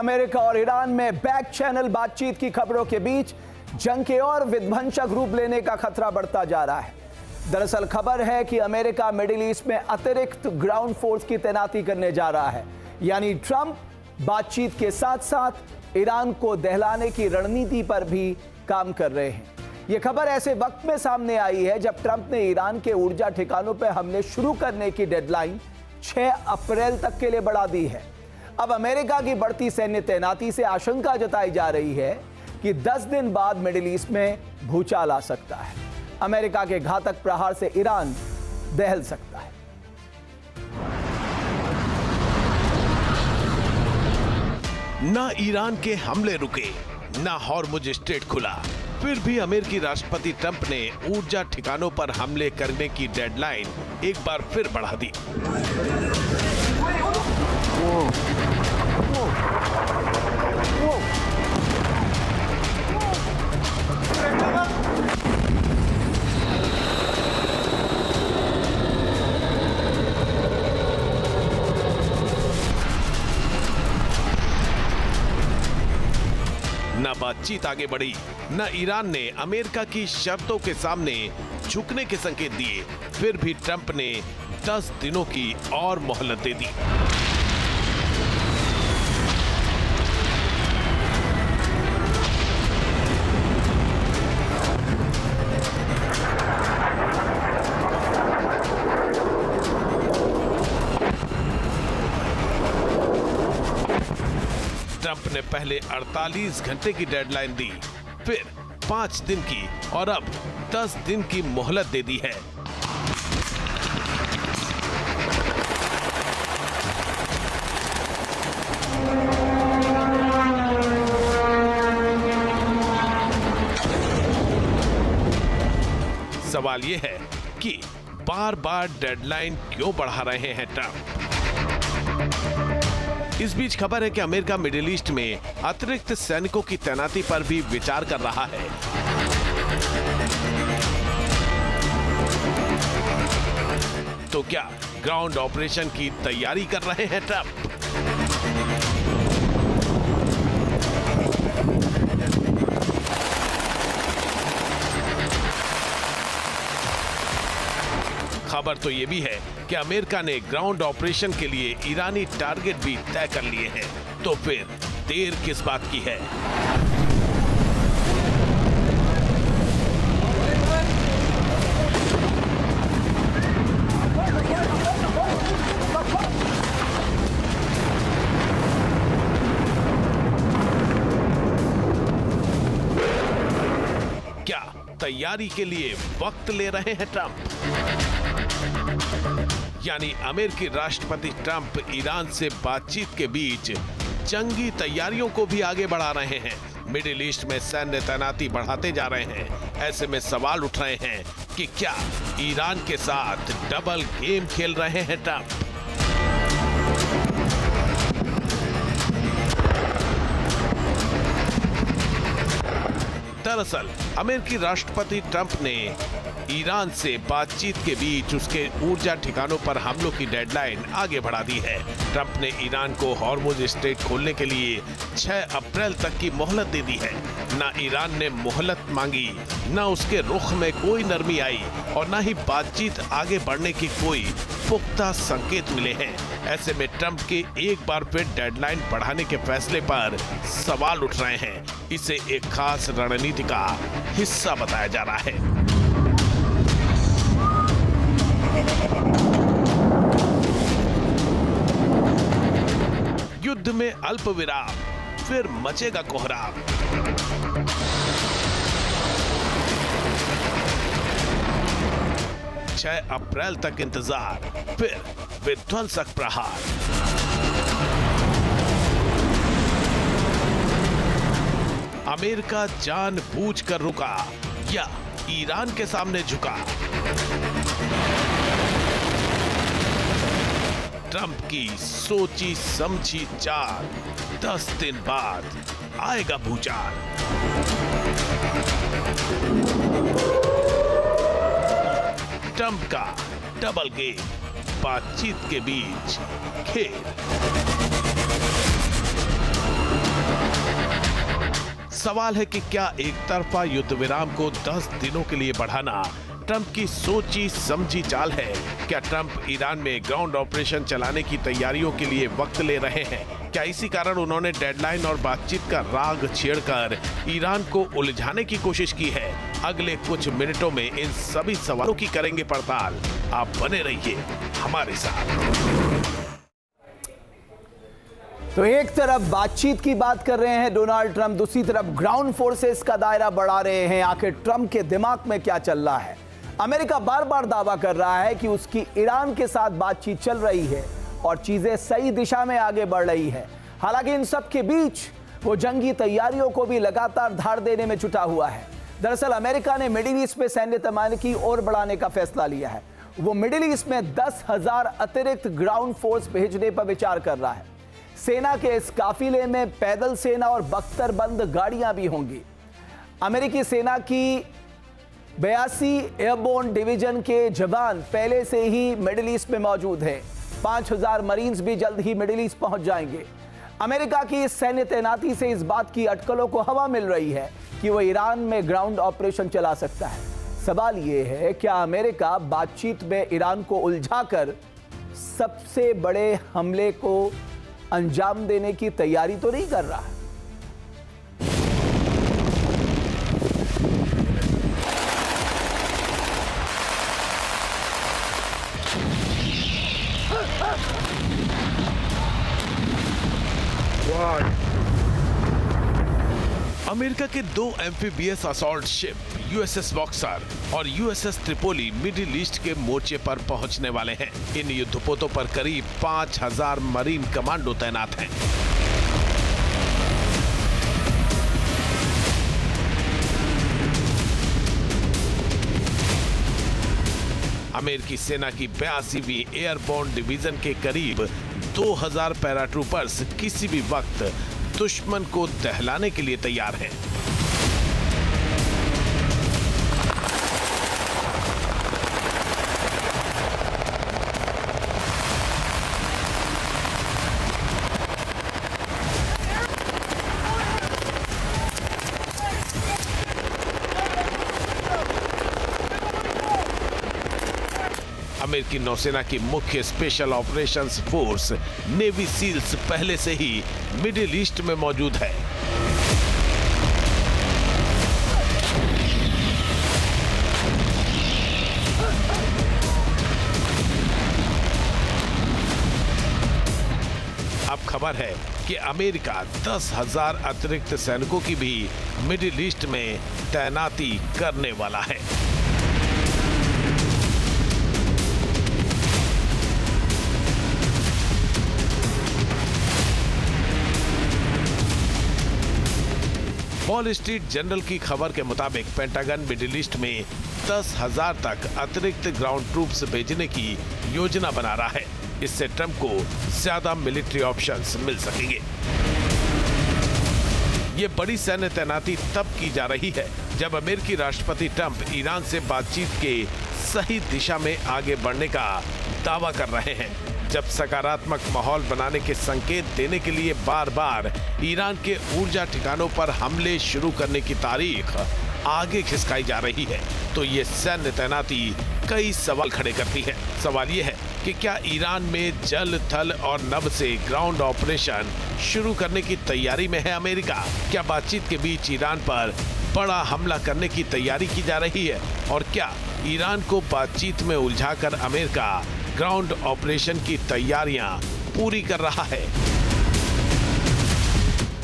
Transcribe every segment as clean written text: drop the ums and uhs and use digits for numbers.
America और Iran में back channel बातचीत की खबरों के बीच जंग के और विध्वंसक रूप लेने का खतरा बढ़ता जा रहा है। दरअसल खबर है कि अमेरिका मिडिल ईस्ट में अतिरिक्त ग्राउंड फोर्स की तैनाती करने जा रहा है। यानी ट्रंप बातचीत के साथ साथ ईरान को दहलाने की रणनीति पर भी काम कर रहे हैं। यह खबर ऐसे वक्त में सामने आई है जब ट्रंप ने ईरान के ऊर्जा ठिकानों पर हमले शुरू करने की डेडलाइन 6 अप्रैल तक के लिए बढ़ा दी है। अब अमेरिका की बढ़ती सैन्य तैनाती से आशंका जताई जा रही है कि 10 दिन बाद मिडिल ईस्ट में भूचाल आ सकता है। अमेरिका के घातक प्रहार से ईरान दहल सकता है। ना ईरान के हमले रुके, ना हॉर्मुज स्ट्रेट खुला, फिर भी अमेरिकी राष्ट्रपति ट्रंप ने ऊर्जा ठिकानों पर हमले करने की डेडलाइन एक बार फिर बढ़ा दी। न बातचीत आगे बढ़ी, न ईरान ने अमेरिका की शर्तों के सामने झुकने के संकेत दिए। फिर भी ट्रंप ने 10 दिनों की और मोहलत दे दी। ट्रंप ने पहले 48 घंटे की डेडलाइन दी, फिर 5 दिन की और अब 10 दिन की मोहलत दे दी है। सवाल यह है कि बार बार डेडलाइन क्यों बढ़ा रहे हैं ट्रंप। इस बीच खबर है कि अमेरिका मिडिल ईस्ट में अतिरिक्त सैनिकों की तैनाती पर भी विचार कर रहा है। तो क्या ग्राउंड ऑपरेशन की तैयारी कर रहे हैं ट्रंप? खबर तो यह भी है कि अमेरिका ने ग्राउंड ऑपरेशन के लिए ईरानी टारगेट भी तय कर लिए हैं। तो फिर देर किस बात की है? क्या तैयारी के लिए वक्त ले रहे हैं ट्रंप? यानी अमेरिकी राष्ट्रपति ट्रंप ईरान से बातचीत के बीच जंगी तैयारियों को भी आगे बढ़ा रहे हैं। मिडिल ईस्ट में सैन्य तैनाती बढ़ाते जा रहे हैं। ऐसे में सवाल उठ रहे हैं कि क्या ईरान के साथ डबल गेम खेल रहे हैं ट्रंप? दरअसल अमेरिकी राष्ट्रपति ट्रंप ने ईरान से बातचीत के बीच उसके ऊर्जा ठिकानों पर हमलों की डेडलाइन आगे बढ़ा दी है। ट्रंप ने ईरान को हॉर्मुज स्ट्रेट खोलने के लिए 6 अप्रैल तक की मोहलत दे दी है। न ईरान ने मोहलत मांगी, न उसके रुख में कोई नरमी आई और न ही बातचीत आगे बढ़ने की कोई पुख्ता संकेत मिले हैं। ऐसे में ट्रंप के एक बार फिर डेडलाइन बढ़ाने के फैसले पर सवाल उठ रहे हैं। इसे एक खास रणनीति का हिस्सा बताया जा रहा है। युद्ध में अल्प विराम, फिर मचेगा कोहराम। छह अप्रैल तक इंतजार, फिर विध्वंसक प्रहार। अमेरिका जानबूझकर रुका या ईरान के सामने झुका? ट्रंप की सोची समझी चाल, 10 दिन बाद आएगा भूचाल। ट्रंप का डबल गेम, बातचीत के बीच खेल। सवाल है कि क्या एक तरफा युद्ध विराम को 10 दिनों के लिए बढ़ाना ट्रंप की सोची समझी चाल है? क्या ट्रंप ईरान में ग्राउंड ऑपरेशन चलाने की तैयारियों के लिए वक्त ले रहे हैं? क्या इसी कारण उन्होंने डेडलाइन और बातचीत का राग छेड़कर ईरान को उलझाने की कोशिश की है? अगले कुछ मिनटों में इन सभी सवालों की करेंगे पड़ताल। आप बने रहिए हमारे साथ। तो एक तरफ बातचीत की बात कर रहे हैं डोनाल्ड ट्रंप, दूसरी तरफ ग्राउंड फोर्सेस का दायरा बढ़ा रहे हैं। आखिर ट्रंप के दिमाग में क्या चल रहा है? अमेरिका बार बार दावा कर रहा है कि उसकी ईरान के साथ बातचीत चल रही है और चीजें सही दिशा में आगे बढ़ रही है। हालांकि इन सब के बीच वो जंगी तैयारियों को भी लगातार धार देने में जुटा हुआ है। दरअसल अमेरिका ने मिडिल ईस्ट में सैन्य तैनाती और बढ़ाने का फैसला लिया है। वो मिडिल ईस्ट में 10,000 अतिरिक्त ग्राउंड फोर्स भेजने पर विचार कर रहा है। सेना के इस काफिले में पैदल सेना और बख्तरबंद गाड़ियां भी होंगी। अमेरिकी सेना की 82 एयरबोर्न डिवीजन के जवान पहले से ही मिडिल ईस्ट में मौजूद हैं। 5,000 मरीन्स भी जल्द ही मिडिल ईस्ट पहुंच जाएंगे। अमेरिका की इस सैन्य तैनाती से इस बात की अटकलों को हवा मिल रही है कि वो ईरान में ग्राउंड ऑपरेशन चला सकता है। सवाल ये है, क्या अमेरिका बातचीत में ईरान को उलझाकर सबसे बड़े हमले को अंजाम देने की तैयारी तो नहीं कर रहा है? अमेरिका के 2 amphibious assault ship USS boxer और यूएसएस त्रिपोली मिडिल ईस्ट के मोर्चे पर पहुंचने वाले हैं। इन युद्धपोतों पर करीब 5,000 मरीन कमांडो तैनात हैं। अमेरिकी सेना की 82वीं एयरबोर्न डिवीजन के करीब 2,000 पैराट्रूपर्स किसी भी वक्त दुश्मन को दहलाने के लिए तैयार हैं। अमेरिकी नौसेना की मुख्य special operations force navy SEALs पहले से ही मिडिल ईस्ट में मौजूद है। अब खबर है कि अमेरिका 10,000 अतिरिक्त सैनिकों की भी मिडिल ईस्ट में तैनाती करने वाला है। वॉल स्ट्रीट जर्नल की खबर के मुताबिक पेंटागन मिडिल ईस्ट में 10,000 तक अतिरिक्त ग्राउंड ट्रूप्स भेजने की योजना बना रहा है। इससे ट्रंप को ज्यादा मिलिट्री ऑप्शंस मिल सकेंगे। ये बड़ी सैन्य तैनाती तब की जा रही है जब अमेरिकी राष्ट्रपति ट्रंप ईरान से बातचीत के सही दिशा में आगे बढ़ने का दावा कर रहे हैं। जब सकारात्मक माहौल बनाने के संकेत देने के लिए बार बार ईरान के ऊर्जा ठिकानों पर हमले शुरू करने की तारीख आगे खिसकाई जा रही है, तो ये सैन्य तैनाती कई सवाल खड़े करती है। सवाल ये है कि क्या ईरान में जल, थल और नभ से ग्राउंड ऑपरेशन शुरू करने की तैयारी में है अमेरिका? क्या बातचीत के बीच ईरान पर बड़ा हमला करने की तैयारी की जा रही है? और क्या ईरान को बातचीत में उलझाकर अमेरिका ग्राउंड ऑपरेशन की तैयारियां पूरी कर रहा है?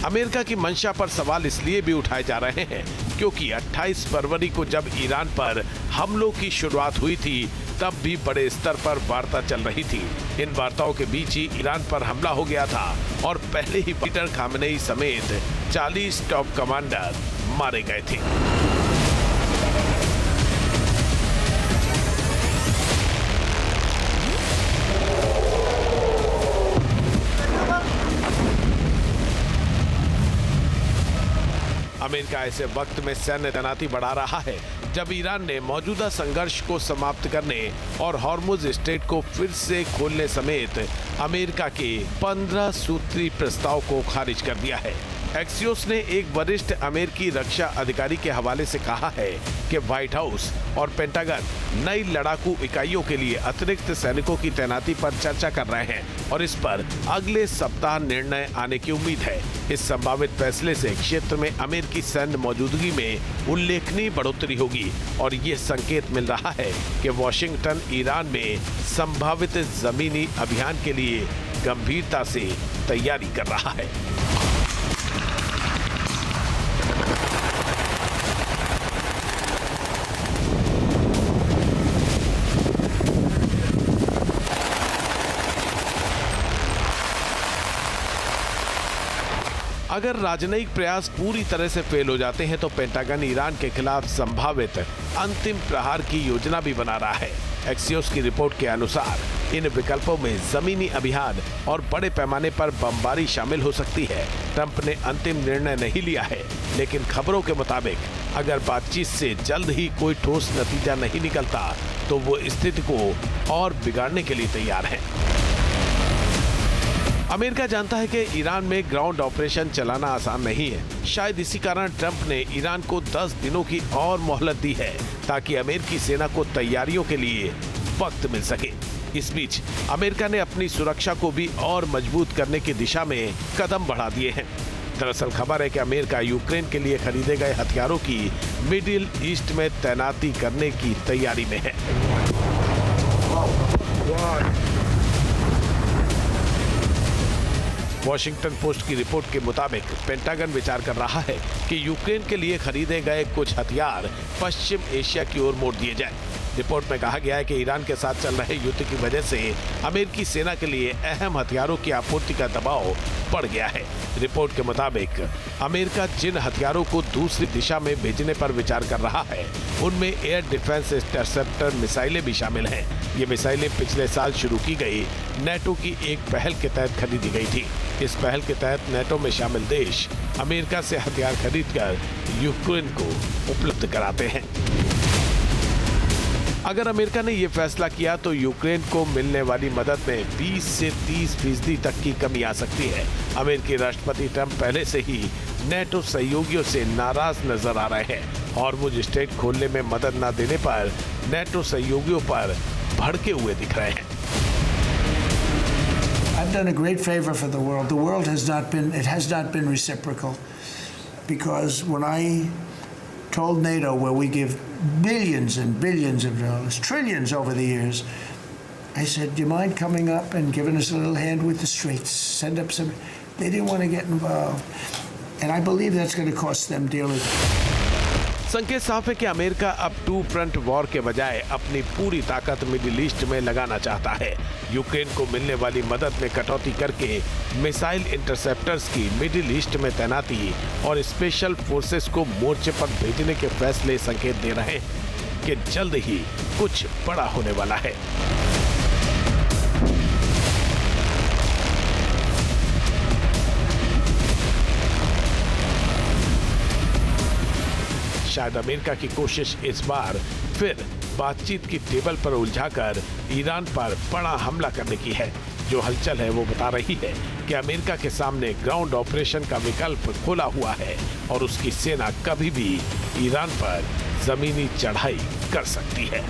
अमेरिका की मंशा पर सवाल इसलिए भी उठाए जा रहे हैं क्योंकि 28 फरवरी को जब ईरान पर हमलों की शुरुआत हुई थी, तब भी बड़े स्तर पर वार्ता चल रही थी। इन वार्ताओं के बीच ही ईरान पर हमला हो गया था और पहले ही पीटर खामेनेई समेत 40 टॉप कमांडर मारे गए थे। अमेरिका ऐसे वक्त में सैन्य तैनाती बढ़ा रहा है जब ईरान ने मौजूदा संघर्ष को समाप्त करने और हॉर्मुज स्ट्रेट को फिर से खोलने समेत अमेरिका के 15 सूत्री प्रस्ताव को खारिज कर दिया है। एक्सियोस ने एक वरिष्ठ अमेरिकी रक्षा अधिकारी के हवाले से कहा है कि व्हाइट हाउस और पेंटागन नई लड़ाकू इकाइयों के लिए अतिरिक्त सैनिकों की तैनाती पर चर्चा कर रहे हैं और इस पर अगले सप्ताह निर्णय आने की उम्मीद है। इस संभावित फैसले से क्षेत्र में अमेरिकी सैन्य मौजूदगी में उल्लेखनीय बढ़ोतरी होगी और ये संकेत मिल रहा है कि वॉशिंगटन ईरान में संभावित जमीनी अभियान के लिए गंभीरता से तैयारी कर रहा है। अगर राजनयिक प्रयास पूरी तरह से फेल हो जाते हैं तो पेंटागन ईरान के खिलाफ संभावित अंतिम प्रहार की योजना भी बना रहा है। एक्सियोस की रिपोर्ट के अनुसार इन विकल्पों में जमीनी अभियान और बड़े पैमाने पर बमबारी शामिल हो सकती है। ट्रंप ने अंतिम निर्णय नहीं लिया है, लेकिन खबरों के मुताबिक अगर बातचीत से जल्द ही कोई ठोस नतीजा नहीं निकलता तो वो स्थिति को और बिगाड़ने के लिए तैयार है। अमेरिका जानता है कि ईरान में ग्राउंड ऑपरेशन चलाना आसान नहीं है। शायद इसी कारण ट्रंप ने ईरान को 10 दिनों की और मोहलत दी है ताकि अमेरिकी सेना को तैयारियों के लिए वक्त मिल सके। इस बीच अमेरिका ने अपनी सुरक्षा को भी और मजबूत करने की दिशा में कदम बढ़ा दिए हैं। दरअसल खबर है कि अमेरिका यूक्रेन के लिए खरीदे गए हथियारों की मिडिल ईस्ट में तैनाती करने की तैयारी में है। वॉशिंगटन पोस्ट की रिपोर्ट के मुताबिक पेंटागन विचार कर रहा है कि यूक्रेन के लिए खरीदे गए कुछ हथियार पश्चिम एशिया की ओर मोड़ दिए जाएं। रिपोर्ट में कहा गया है कि ईरान के साथ चल रहे युद्ध की वजह से अमेरिकी सेना के लिए अहम हथियारों की आपूर्ति का दबाव बढ़ गया है। रिपोर्ट के मुताबिक अमेरिका जिन हथियारों को दूसरी दिशा में भेजने पर विचार कर रहा है उनमें एयर डिफेंस इंटरसेप्टर मिसाइलें भी शामिल हैं। ये मिसाइलें पिछले साल शुरू की गई नेटो की एक पहल के तहत खरीदी गई थी। इस पहल के तहत नेटो में शामिल देश अमेरिका से हथियार खरीदकर यूक्रेन को उपलब्ध कराते हैं। अगर अमेरिका ने यह फैसला किया तो यूक्रेन को मिलने वाली मदद में 20 से 30% तक की कमी आ सकती है। अमेरिकी राष्ट्रपति ट्रंप पहले से ही नेटो सहयोगियों से नाराज नजर आ रहे हैं। हॉर्मुज स्ट्रेट खोलने में मदद न देने पर नेटो सहयोगियों पर भड़के हुए दिख रहे हैं। I've done a great favor for the world. The world has not been reciprocal, because when I told NATO, where we give billions and billions of dollars, trillions over the years, I said, do you mind coming up and giving us a little hand with the streets? Send up some. They didn't want to get involved, and I believe that's going to cost them dearly. संकेत साफ है कि America अब to front war के बजाय अपनी पूरी ताकत मिडिल ईस्ट में लगाना चाहता है। यूक्रेन को मिलने वाली मदद में कटौती करके मिसाइल इंटरसेप्टर्स की मिडिल ईस्ट में तैनाती और स्पेशल फोर्सेस को मोर्चे पर भेजने के फैसले संकेत दे रहे हैं कि जल्द ही कुछ बड़ा होने वाला है। शायद अमेरिका की कोशिश इस बार फिर बातचीत की टेबल पर उलझाकर ईरान पर बड़ा हमला करने की है। जो हलचल है वो बता रही है कि अमेरिका के सामने ग्राउंड ऑपरेशन का विकल्प खुला हुआ है और उसकी सेना कभी भी ईरान पर जमीनी चढ़ाई कर सकती है।